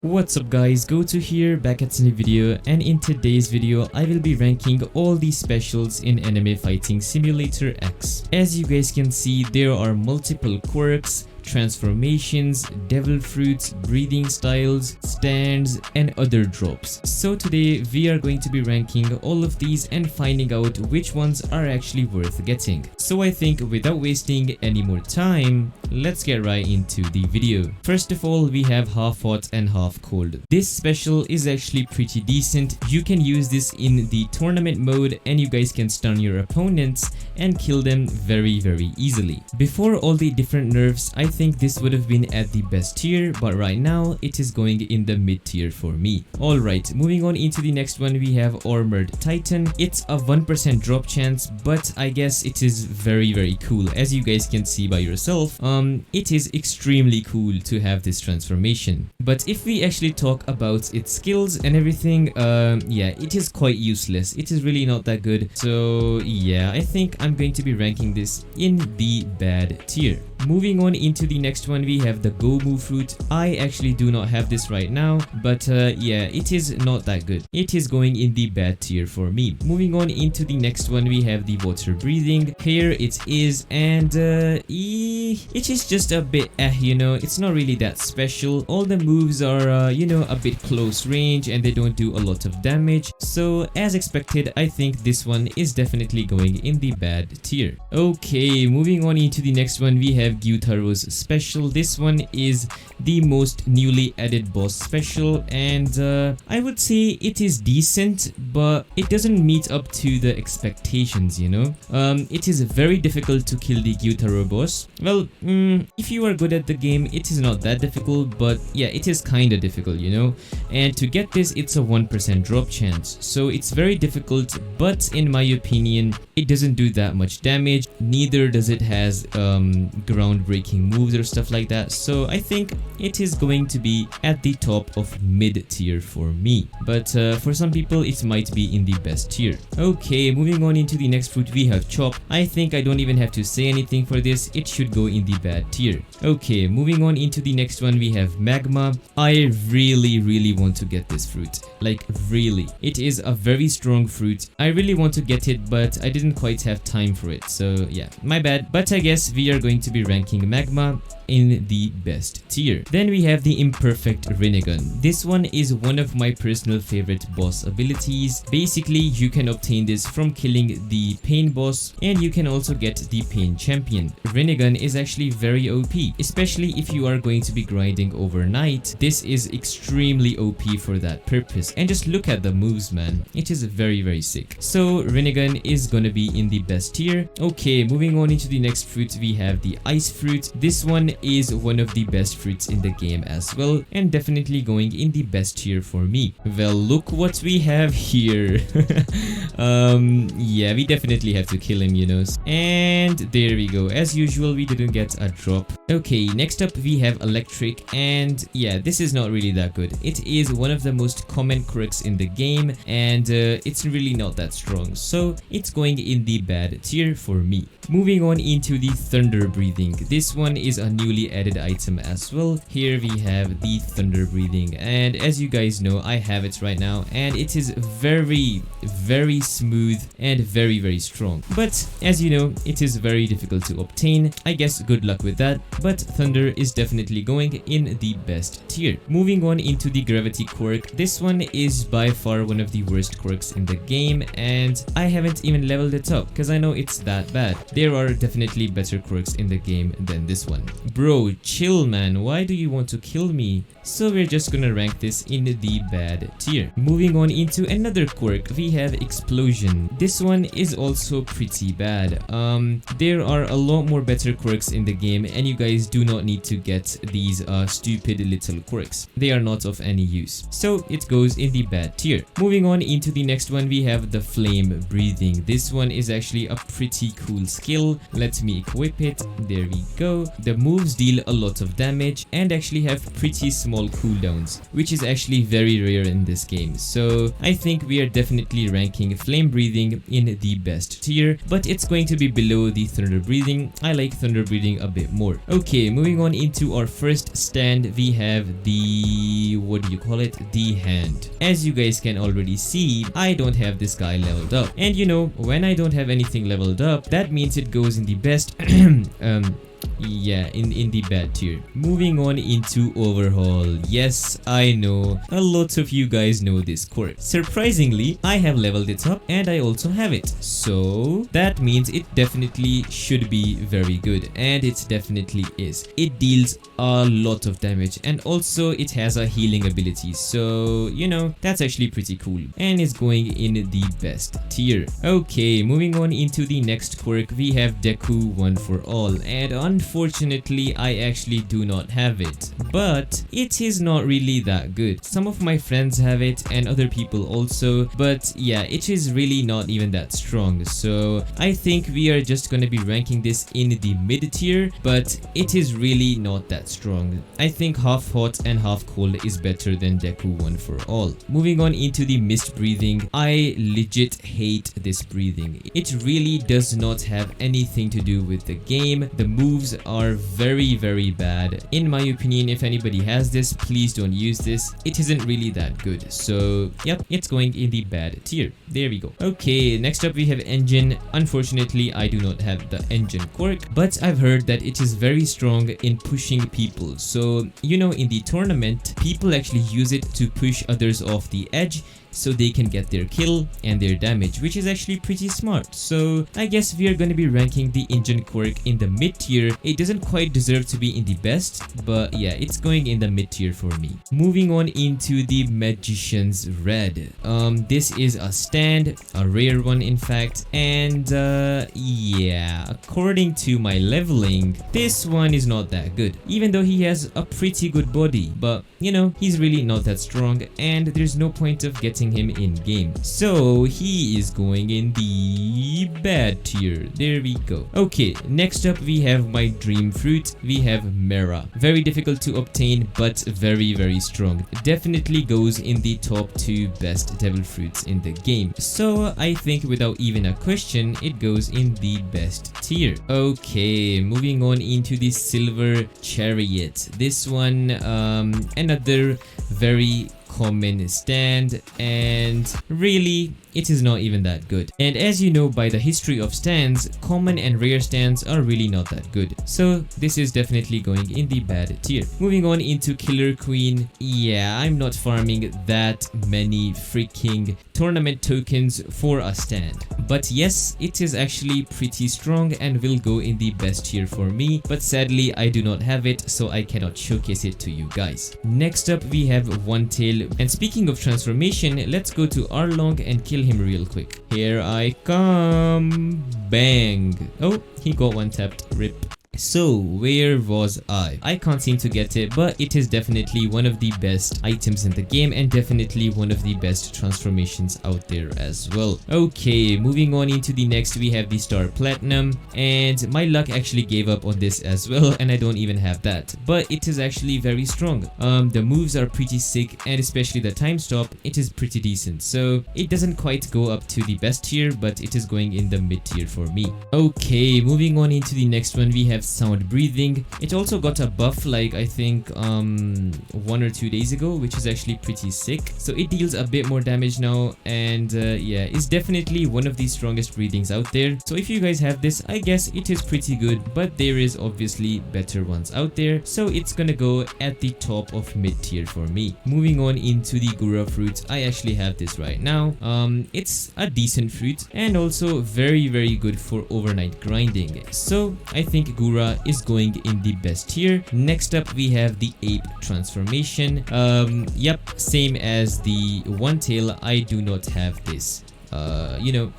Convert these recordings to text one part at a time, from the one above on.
What's up guys, Goto here, back at a new video, and in today's video I will be ranking all the specials in Anime Fighting Simulator X. As you guys can see, there are multiple quirks, transformations, devil fruits, breathing styles, stands, and other drops. So today we are going to be ranking all of these and finding out which ones are actually worth getting. So I think without wasting any more time, let's get right into the video. First of all, we have half hot and half cold. This special is actually pretty decent. You can use this in the tournament mode and you guys can stun your opponents and kill them very easily. Before all the different nerfs, I think this would have been at the best tier, but right now it is going in the mid tier for me. Alright, moving on into the next one, we have Armored Titan. It's a 1% drop chance, but I guess it is very cool. As you guys can see by yourself, it is extremely cool to have this transformation. But if we actually talk about its skills and everything, yeah, it is quite useless. It is really not that good. So yeah, I think I'm going to be ranking this in the bad tier. Moving on into the next one, we have the Gomu fruit. I actually do not have this right now, but yeah, it is not that good. It is going in the bad tier for me. Moving on into the next one, we have the water breathing. Here it is, and it is just a bit you know, it's not really that special. All the moves are you know, a bit close range and they don't do a lot of damage. So as expected, I think this one is definitely going in the bad tier. Okay, moving on into the next one, we have Gyutaro's special. This one is the most newly added boss special, and I would say it is decent, but it doesn't meet up to the expectations, you know. It is very difficult to kill the Gyutaro boss. Well, if you are good at the game, it is not that difficult, but yeah, it is kinda difficult, you know. And to get this, it's a 1% drop chance, so it's very difficult, but in my opinion, it doesn't do that much damage. Neither does it has groundbreaking moves or stuff like that. So I think it is going to be at the top of mid tier for me, but for some people it might be in the best tier. Okay, moving on into the next fruit, we have Chop. I think I don't even have to say anything for this. It should go in the bad tier. Okay, moving on into the next one, we have Magma. I really want to get this fruit, like really. It is a very strong fruit. I really want to get it, but I didn't quite have time for it, so yeah, my bad. But I guess we are going to be ranking Magma in the best tier. Then we have the Imperfect Rinnegan. This one is one of my personal favorite boss abilities. Basically, you can obtain this from killing the Pain boss, and you can also get the Pain champion. Rinnegan is actually very OP, especially if you are going to be grinding overnight. This is extremely OP for that purpose, and just look at the moves, man. It is very sick. So Rinnegan is gonna be in the best tier. Okay, moving on into the next fruit, we have the Ice fruit. This one is one of the best fruits in the game as well, and definitely going in the best tier for me. Well, look what we have here. Yeah, we definitely have to kill him, you know. And there we go. As usual, we didn't get a drop. Okay, next up we have Electric, and yeah, this is not really that good. It is one of the most common quirks in the game, and it's really not that strong, so it's going in the bad tier for me. Moving on into the Thunder Breathing. This one is a newly added item as well. Here we have the Thunder Breathing, and as you guys know, I have it right now, and it is very smooth and very strong. But as you know, it is very difficult to obtain. I guess good luck with that, but Thunder is definitely going in the best tier. Moving on into the Gravity quirk. This one is by far one of the worst quirks in the game, and I haven't even leveled it up because I know it's that bad. There are definitely better quirks in the game than this one. Bro, chill, man. Why do you want to kill me? So we're just gonna rank this in the bad tier. Moving on into another quirk, we have Explosion. This one is also pretty bad. There are a lot more better quirks in the game, and you guys do not need to get these stupid little quirks. They are not of any use, so it goes in the bad tier. Moving on into the next one, we have the Flame Breathing. This one is actually a pretty cool skill. Let me equip it. There we go. The moves deal a lot of damage and actually have pretty small small cooldowns, which is actually very rare in this game. So I think we are definitely ranking flame breathing in the best tier, but it's going to be below the thunder breathing. I like thunder breathing a bit more. Okay, moving on into our first stand, we have the, what do you call it, the hand. As you guys can already see, I don't have this guy leveled up, and you know, when I don't have anything leveled up, that means it goes in the best yeah, in the bad tier. Moving on into overhaul. Yes, I know a lot of you guys know this quirk. Surprisingly, I have leveled it up and I also have it, so that means it definitely should be very good, and it definitely is. It deals a lot of damage and also it has a healing ability, so you know, that's actually pretty cool, and it's going in the best tier. Okay, moving on into the next quirk, we have Deku One for All, and unfortunately I actually do not have it, but it is not really that good. Some of my friends have it and other people also, but yeah, it is really not even that strong, so I think we are just gonna be ranking this in the mid tier, but it is really not that strong. I think half hot and half cold is better than Deku One for All. Moving on into the mist breathing, I legit hate this breathing. It really does not have anything to do with the game. The moves are very bad. In my opinion, if anybody has this, please don't use this. It isn't really that good. So yep, it's going in the bad tier. There we go. Okay, next up we have engine. Unfortunately, I do not have the engine quirk, but I've heard that it is very strong in pushing people. So you know, in the tournament, people actually use it to push others off the edge so they can get their kill and their damage, which is actually pretty smart. So I guess we are going to be ranking the engine quirk in the mid tier. It doesn't quite deserve to be in the best, but yeah, it's going in the mid tier for me. Moving on into the magician's red. This is a stand, a rare one in fact, and yeah, according to my leveling, this one is not that good, even though he has a pretty good body, but you know, he's really not that strong and there's no point of getting him in game, so he is going in the bad tier. There we go. Okay, next up we have my dream fruit. We have Mera. Very difficult to obtain, but very strong. Definitely goes in the top 2 best devil fruits in the game, so I think without even a question, it goes in the best tier. Okay, moving on into the silver chariot. This one, another very common stand, and really it is not even that good. And as you know, by the history of stands, common and rare stands are really not that good, so this is definitely going in the bad tier. Moving on into Killer Queen. Yeah, I'm not farming that many freaking tournament tokens for a stand, but yes, it is actually pretty strong and will go in the best tier for me, but sadly I do not have it, so I cannot showcase it to you guys. Next up we have One Tail, and speaking of transformation, let's go to Arlong and kill him real quick. Here I come. Bang. Oh, he got one tapped. Rip. So where was I? I can't seem to get it, but it is definitely one of the best items in the game and definitely one of the best transformations out there as well. Okay, moving on into the next, we have the Star Platinum, and my luck actually gave up on this as well, and I don't even have that, but it is actually very strong. The moves are pretty sick, and especially the time stop, it is pretty decent. So it doesn't quite go up to the best tier, but it is going in the mid tier for me. Okay, moving on into the next one, we have sound breathing. It also got a buff like I think 1 or 2 days ago, which is actually pretty sick. So it deals a bit more damage now, and yeah, it's definitely one of the strongest breathings out there. So if you guys have this, I guess it is pretty good, but there is obviously better ones out there, so it's gonna go at the top of mid tier for me. Moving on into the Gura fruit. I actually have this right now. It's a decent fruit and also very good for overnight grinding, so I think Gura is going in the best tier. Next up we have the ape transformation. Yep, same as the One Tail, I do not have this.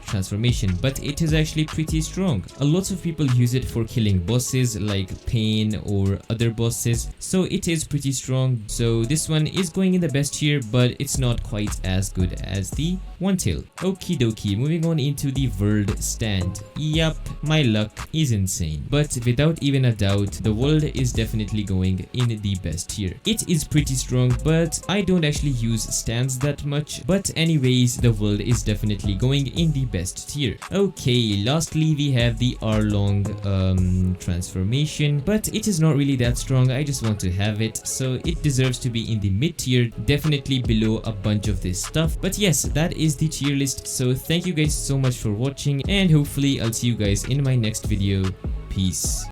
transformation, but it is actually pretty strong. A lot of people use it for killing bosses like Pain or other bosses, so it is pretty strong. So this one is going in the best tier, but it's not quite as good as the One Tail. Okie dokie, moving on into the world stand. Yup, my luck is insane, but without even a doubt, the world is definitely going in the best tier. It is pretty strong, but I don't actually use stands that much. But anyways, the world is definitely going in the best tier. Okay, lastly we have the Arlong transformation, but it is not really that strong. I just want to have it, so it deserves to be in the mid tier, definitely below a bunch of this stuff. But yes, that is the tier list. So thank you guys so much for watching, and hopefully I'll see you guys in my next video. Peace.